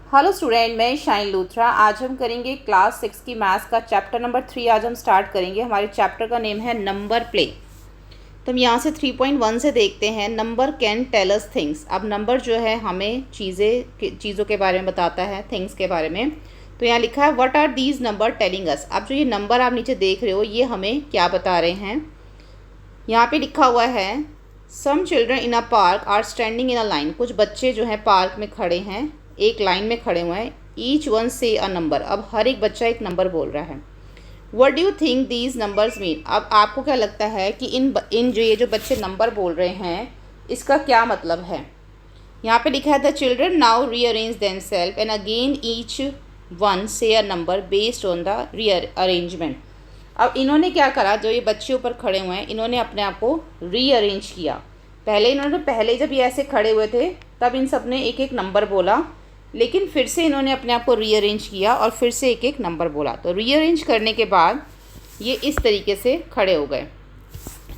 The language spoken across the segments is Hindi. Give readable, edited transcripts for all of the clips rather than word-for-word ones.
हेलो स्टूडेंट, मैं शाइन लूथरा। आज हम करेंगे क्लास 6 की मैथ्स का चैप्टर नंबर 3। आज हम स्टार्ट करेंगे। हमारे चैप्टर का नेम है नंबर प्ले। तो हम यहाँ से 3.1 से देखते हैं, number can tell us things. अब नंबर जो है हमें चीज़ों के बारे में बताता है, थिंग्स के बारे में। तो यहाँ लिखा है what are these number telling us. अब जो ये नंबर आप नीचे देख रहे हो ये हमें क्या बता रहे हैं। यहाँ पे लिखा हुआ है some children in a park are standing in a line. कुछ बच्चे जो हैं पार्क में खड़े हैं, एक लाइन में खड़े हुए हैं। Each one say a number. अब हर एक बच्चा एक नंबर बोल रहा है। What do you think these numbers mean. अब आपको क्या लगता है कि इन जो बच्चे नंबर बोल रहे हैं इसका क्या मतलब है। यहाँ पे लिखा है the children now rearrange themselves and again each one say a number based on the rearrangement. अब इन्होंने क्या करा, जो ये बच्चे ऊपर खड़े हुए हैं इन्होंने अपने आप को रीअरेंज किया। पहले जब ये ऐसे खड़े हुए थे तब इन सब ने एक एक नंबर बोला, लेकिन फिर से इन्होंने अपने आप को रीअरेंज किया और फिर से एक एक नंबर बोला। तो रीअरेंज करने के बाद ये इस तरीके से खड़े हो गए।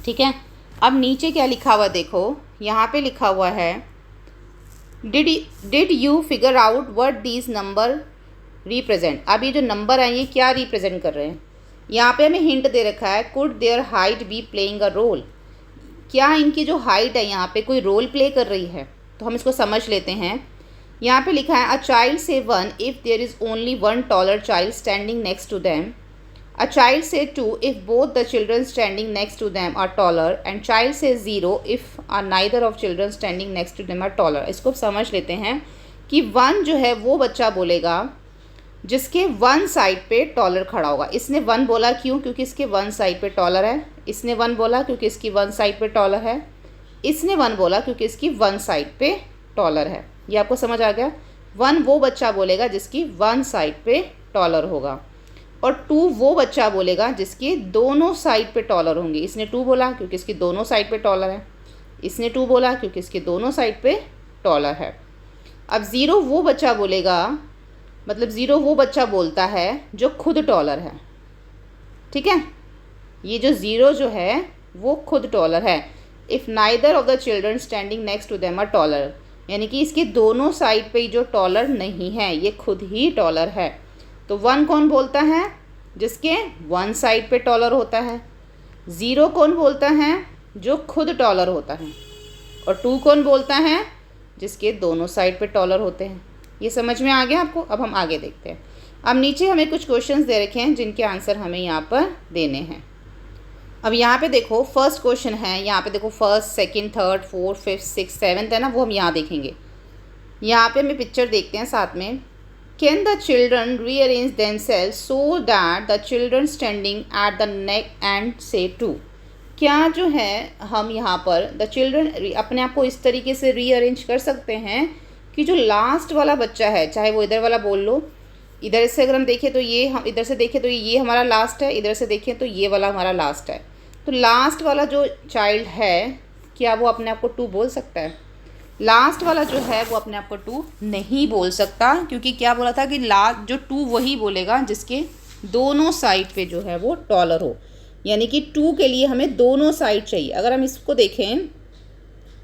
ठीक है, अब नीचे क्या लिखा हुआ देखो। यहाँ पे लिखा हुआ है did you figure out what these number represent. अब ये जो नंबर हैं ये क्या रिप्रेजेंट कर रहे हैं। यहाँ पे हमें हिंट दे रखा है could their height be playing a role. क्या इनकी जो हाइट है यहाँ पे कोई रोल प्ले कर रही है। तो हम इसको समझ लेते हैं। यहाँ पे लिखा है अ child say 1 if there is only one taller child standing next to them. A child say 2 if both the children standing next to them are taller. And child say 0 if are neither of children standing next to them are taller. इसको समझ लेते हैं कि 1 जो है वो बच्चा बोलेगा जिसके वन साइड पे टॉलर खड़ा होगा। इसने 1 बोला क्यों, क्योंकि इसके वन साइड पे टॉलर है। इसने 1 बोला क्योंकि इसकी वन साइड पे टॉलर है। इसने 1 बोला क्योंकि इसकी वन साइड पे टॉलर है। ये आपको समझ आ गया। 1 वो बच्चा बोलेगा जिसकी वन साइड पे टॉलर होगा, और 2 वो बच्चा बोलेगा जिसकी दोनों साइड पे टॉलर होंगे। इसने 2 बोला क्योंकि इसकी दोनों साइड पे टॉलर है। इसने 2 बोला क्योंकि इसकी दोनों साइड पे टॉलर है। अब 0 वो बच्चा बोलेगा, मतलब 0 वो बच्चा बोलता है जो खुद टॉलर है। ठीक है, ये जो 0 जो है वो खुद टॉलर है। If neither of the children standing next to them are taller, यानी कि इसके दोनों साइड पे जो टॉलर नहीं है ये खुद ही टॉलर है। तो 1 कौन बोलता है, जिसके वन साइड पे टॉलर होता है। 0 कौन बोलता है, जो खुद टॉलर होता है। और 2 कौन बोलता है, जिसके दोनों साइड पे टॉलर होते हैं। ये समझ में आ गया आपको। अब हम आगे देखते हैं। अब नीचे हमें कुछ क्वेश्चंस दे रखे हैं जिनके आंसर हमें यहाँ पर देने हैं। अब यहाँ पे देखो फर्स्ट क्वेश्चन है। यहाँ पे देखो first, second, third, fourth, fifth, six, seventh है ना, वो हम यहाँ देखेंगे। यहाँ पे हमें पिक्चर देखते हैं साथ में। Can the children rearrange themselves so that the children standing at the neck and से 2। क्या जो है हम यहाँ पर द चिल्ड्रन अपने आप को इस तरीके से रीअरेंज कर सकते हैं कि जो लास्ट वाला बच्चा है, चाहे वो इधर वाला बोल लो, इधर से अगर हम देखें तो ये, हम इधर से देखें तो ये हमारा लास्ट है, इधर से देखें तो ये वाला हमारा लास्ट है। तो लास्ट वाला जो चाइल्ड है क्या वो अपने आप को 2 बोल सकता है। लास्ट वाला जो है वो अपने आप को 2 नहीं बोल सकता, क्योंकि क्या बोला था कि लास्ट जो 2 वही बोलेगा जिसके दोनों साइड पे जो है वो टॉलर हो। यानी कि 2 के लिए हमें दोनों साइड चाहिए। अगर हम इसको देखें,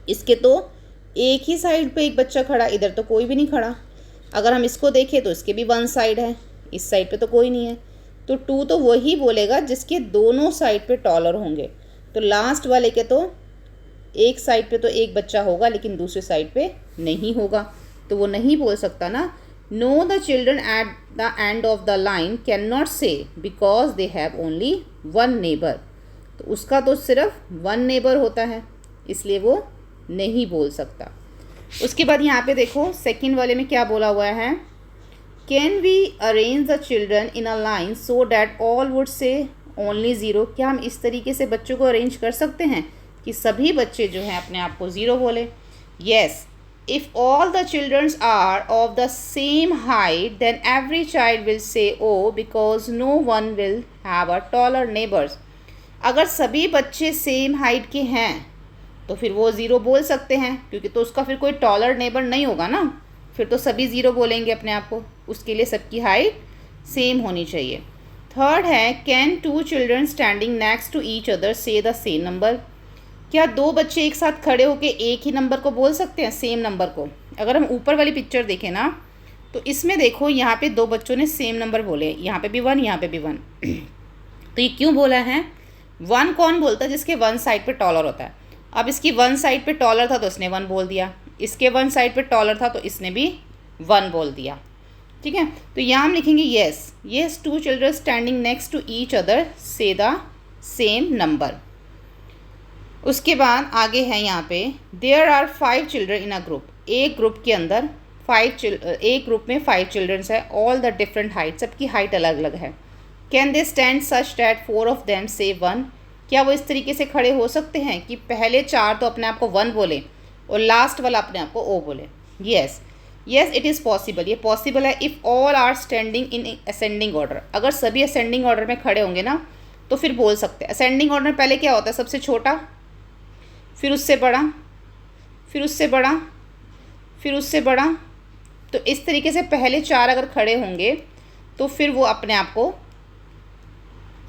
इसके तो एक ही साइड पे एक बच्चा खड़ा, इधर तो कोई भी नहीं खड़ा। अगर हम इसको देखें तो इसके भी वन साइड है, इस साइड पे तो कोई नहीं है। तो 2 तो वही बोलेगा जिसके दोनों साइड पे टॉलर होंगे। तो लास्ट वाले के तो एक साइड पे तो एक बच्चा होगा लेकिन दूसरे साइड पे नहीं होगा, तो वो नहीं बोल सकता ना। No the children at the end of the line can not say because they have only 1 neighbour. तो उसका तो सिर्फ 1 नेबर होता है, इसलिए वो नहीं बोल सकता। उसके बाद यहाँ पे देखो सेकंड वाले में क्या बोला हुआ है। Can we arrange the children in a line so that all would say only 0। क्या हम इस तरीके से बच्चों को अरेंज कर सकते हैं कि सभी बच्चे जो हैं अपने आप को 0 बोले। Yes, if all the childrens are of the same height then every child will say O because no one will have a taller neighbours. अगर सभी बच्चे सेम हाइट के हैं तो फिर वो 0 बोल सकते हैं, क्योंकि तो उसका फिर कोई टॉलर नेबर नहीं होगा ना। फिर तो सभी 0 बोलेंगे अपने आप को। उसके लिए सबकी हाइट सेम होनी चाहिए। थर्ड है can 2 children standing next to each other say the same number. क्या 2 बच्चे एक साथ खड़े होकर एक ही नंबर को बोल सकते हैं, सेम नंबर को। अगर हम ऊपर वाली पिक्चर देखें ना तो इसमें देखो यहाँ पे दो बच्चों ने सेम नंबर बोले, यहाँ पे भी 1, यहाँ पे भी 1। तो ये क्यों बोला है? 1 कौन बोलता है? जिसके 1 साइड पे टॉलर होता है। अब इसकी 1 साइड पे टॉलर था तो इसने 1 बोल दिया, इसके 1 साइड पे टॉलर था तो इसने भी 1 बोल दिया। ठीक है, तो यहाँ हम लिखेंगे yes 2 children standing next to each other say the same number. उसके बाद आगे है यहाँ पे there are 5 children in a group. एक ग्रुप के अंदर एक ग्रुप में 5 चिल्ड्रंस है, ऑल द डिफरेंट हाइट, सबकी हाइट अलग अलग है। Can they stand such that 4 of them say 1। क्या वो इस तरीके से खड़े हो सकते हैं कि पहले 4 तो अपने आप को 1 बोले और लास्ट वाला अपने आप को ओ बोले? येस इट इज़ पॉसिबल, ये पॉसिबल है if all are standing in ascending order. अगर सभी असेंडिंग ऑर्डर में खड़े होंगे ना तो फिर बोल सकते हैं। असेंडिंग ऑर्डर में पहले क्या होता है? सबसे छोटा, फिर उससे बड़ा, फिर उससे बड़ा, फिर उससे बड़ा। तो इस तरीके से पहले 4 अगर खड़े होंगे तो फिर वो अपने आप को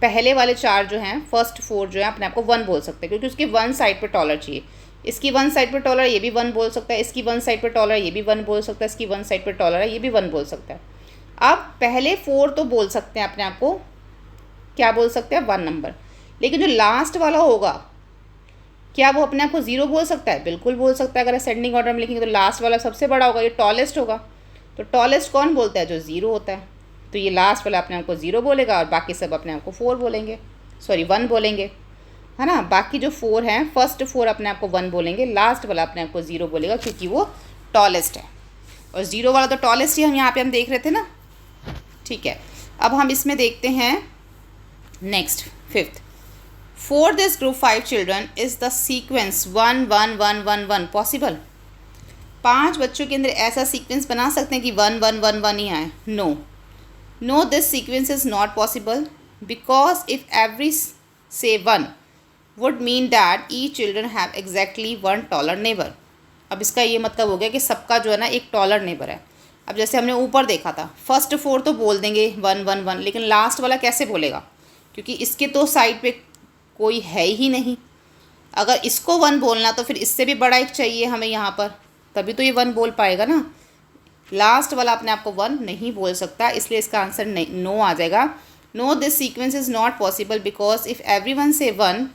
पहले वाले 4 जो हैं, फर्स्ट 4 जो है अपने आप को 1 बोल सकते हैं, क्योंकि उसकी 1 साइड पे टॉलर चाहिए। इसकी 1 साइड पे टॉलर, ये भी 1 बोल सकता है, इसकी 1 साइड पे टॉलर, ये भी 1 बोल सकता है, इसकी 1 साइड पे टॉलर है, ये भी 1 बोल सकता है। अब पहले 4 तो बोल सकते हैं अपने आप को, क्या बोल सकते हैं? 1 नंबर। लेकिन जो लास्ट वाला होगा, क्या वो अपने आप को 0 बोल सकता है? बिल्कुल बोल सकता है। अगर असेंडिंग ऑर्डर में लिखेंगे तो लास्ट वाला सबसे बड़ा होगा, ये टॉलेस्ट होगा। तो टॉलेस्ट कौन बोलता है? जो 0 होता है। तो ये लास्ट वाला अपने आप को 0 बोलेगा और बाकी सब अपने आप को 4 बोलेंगे, 1 बोलेंगे, है ना। बाकी जो 4 हैं, फर्स्ट 4 अपने आप को 1 बोलेंगे, लास्ट वाला अपने आप को 0 बोलेगा, क्योंकि वो टॉलेस्ट है। और 0 वाला तो टॉलेस्ट ही हम यहाँ पे हम देख रहे थे ना। ठीक है, अब हम इसमें देखते हैं next 5th। For this group 5 children is the sequence 1 1 1 1 1 possible. 5 बच्चों के अंदर ऐसा सीक्वेंस बना सकते हैं कि 1 1 1 1 ही आए? No this sequence is not possible because if every say 1 would mean that each children have exactly 1 taller neighbour. अब इसका ये मतलब हो गया कि सबका जो है ना एक टॉलर नेबर है। अब जैसे हमने ऊपर देखा था, फर्स्ट 4 तो बोल देंगे 1 1 1, लेकिन लास्ट वाला कैसे बोलेगा? क्योंकि इसके तो साइड पे कोई है ही नहीं। अगर इसको 1 बोलना तो फिर इससे भी बड़ा एक चाहिए हमें यहाँ पर, तभी तो ये 1 बोल पाएगा ना। लास्ट वाला अपने आप को 1 नहीं बोल सकता, इसलिए इसका आंसर नो आ जाएगा। No this sequence is not possible because if everyone say 1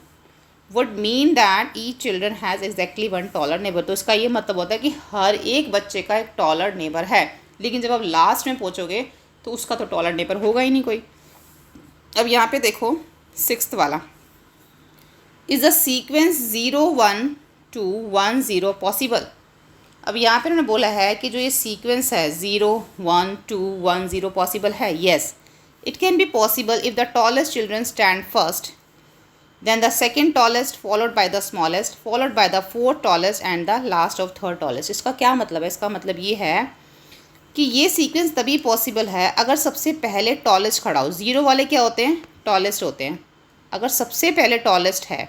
would mean that each children has exactly 1 taller neighbour. तो इसका ये मतलब होता है कि हर एक बच्चे का एक टॉलर नेबर है, लेकिन जब आप लास्ट में पहुँचोगे तो उसका तो टॉलर नेबर होगा ही नहीं कोई। अब यहाँ पे देखो 6th वाला, इज़ द सीक्वेंस 0 1 2 1 0 पॉसिबल। अब यहाँ पे उन्होंने बोला है कि जो ये सीक्वेंस है 0 1 2 1 0 पॉसिबल है। Yes it can be possible if the tallest children stand first, then the second tallest followed by the smallest followed by the fourth tallest and the last of third tallest। इसका क्या मतलब है? इसका मतलब ये है कि ये सीक्वेंस तभी पॉसिबल है अगर सबसे पहले टॉलेस्ट खड़ा हो। 0 वाले क्या होते हैं? टॉलेस्ट होते हैं। अगर सबसे पहले टॉलेस्ट है,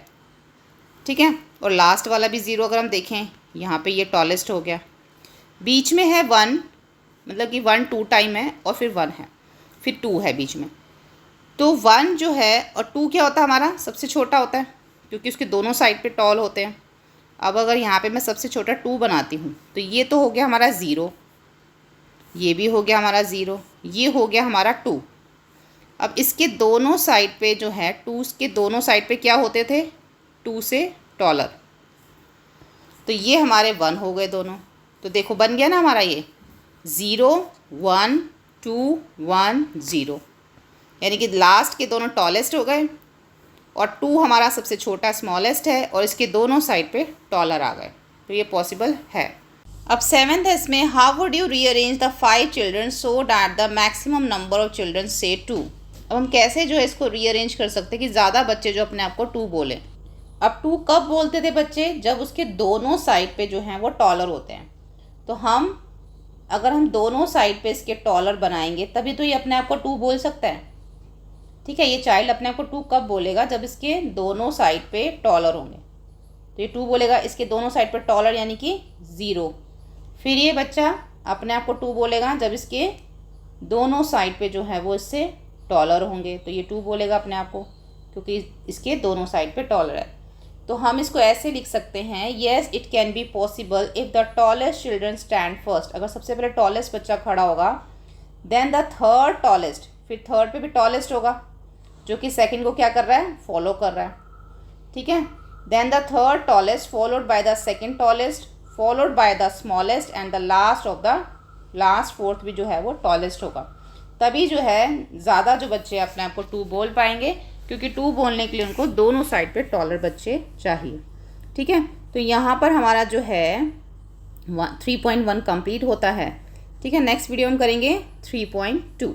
ठीक है, और लास्ट वाला भी 0 अगर हम देखें, यहाँ पे ये टॉलेस्ट हो गया, बीच में है 1, मतलब कि 1 2 टाइम है और फिर 1 है, फिर 2 है बीच में। तो 1 जो है और 2 क्या होता है? हमारा सबसे छोटा होता है, क्योंकि उसके दोनों साइड पे टॉल होते हैं। अब अगर यहाँ पे मैं सबसे छोटा 2 बनाती हूँ तो ये तो हो गया हमारा 0, ये भी हो गया हमारा 0, ये हो गया हमारा 2। अब इसके दोनों साइड पे जो है 2 के दोनों साइड पे क्या होते थे? 2 से टॉलर। तो ये हमारे 1 हो गए दोनों। तो देखो बन गया ना हमारा ये 0 1 2 1 0, यानी कि लास्ट के दोनों टॉलेस्ट हो गए और 2 हमारा सबसे छोटा स्मॉलेस्ट है और इसके दोनों साइड पे टॉलर आ गए। तो ये पॉसिबल है। अब 7th है इसमें, how would you rearrange the 5 children so that the maximum number of children से 2। अब हम कैसे जो है इसको रीअरेंज कर सकते हैं कि ज़्यादा बच्चे जो अपने आप को 2 बोलें। अब 2 कब बोलते थे बच्चे? जब उसके दोनों साइड पे जो हैं वो टॉलर होते हैं। तो अगर हम दोनों साइड पे इसके टॉलर बनाएंगे तभी तो ये अपने आप को 2 बोल सकता है। ठीक है, ये चाइल्ड अपने आप को 2 कब बोलेगा? जब इसके दोनों साइड पे टॉलर होंगे। तो ये 2 बोलेगा, इसके दोनों साइड पे टॉलर यानी कि 0। फिर ये बच्चा अपने आप को 2 बोलेगा जब इसके दोनों साइड पे जो है वो इससे टॉलर होंगे। तो ये 2 बोलेगा अपने आप को, क्योंकि इसके दोनों साइड पे टॉलर है। तो हम इसको ऐसे लिख सकते हैं, yes it can be possible if the tallest children stand first. अगर सबसे पहले टॉलेस्ट बच्चा खड़ा होगा, देन द थर्ड टॉलेस्ट, फिर थर्ड पे भी टॉलेस्ट होगा जो कि सेकंड को क्या कर रहा है, फॉलो कर रहा है, ठीक है। Then the third tallest followed by the second tallest followed by the smallest and the last of the last fourth भी जो है वो टॉलेस्ट होगा। तभी जो है ज़्यादा जो बच्चे अपने आप को 2 बोल पाएंगे, क्योंकि 2 बोलने के लिए उनको दोनों साइड पे टॉलर बच्चे चाहिए, ठीक है। तो यहाँ पर हमारा जो है 3.1 कंप्लीट होता है, ठीक है। नेक्स्ट वीडियो हम करेंगे 3.2।